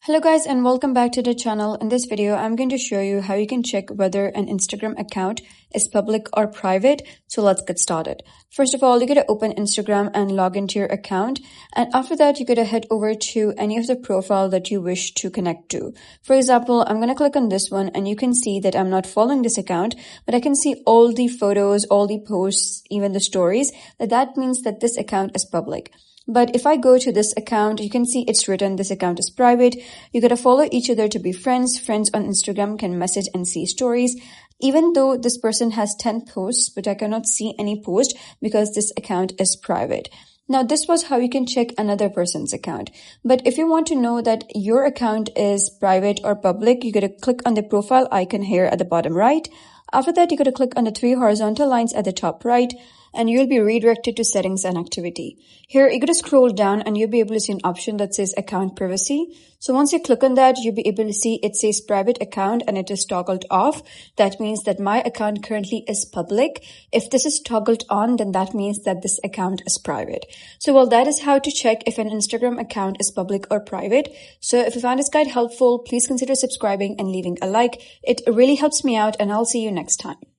Hello guys and welcome back to the channel. In this video, I'm going to show you how you can check whether an Instagram account is public or private. So let's get started. First of all, you're going to open Instagram and log into your account. And after that, you're going to head over to any of the profile that you wish to connect to. For example, I'm going to click on this one and you can see that I'm not following this account, but I can see all the photos, all the posts, even the stories. That means that this account is public. But if I go to this account, you can see it's written this account is private. You gotta follow each other to be friends. Friends on Instagram can message and see stories. Even though this person has 10 posts, but I cannot see any post because this account is private. Now, this was how you can check another person's account. But if you want to know that your account is private or public, you gotta click on the profile icon here at the bottom right. After that, you gotta click on the 3 horizontal lines at the top right, and you'll be redirected to settings and activity. Here, you're going to scroll down and you'll be able to see an option that says account privacy. So once you click on that, you'll be able to see it says private account and it is toggled off. That means that my account currently is public. If this is toggled on, then that means that this account is private. So well, that is how to check if an Instagram account is public or private. So if you found this guide helpful, please consider subscribing and leaving a like. It really helps me out, and I'll see you next time.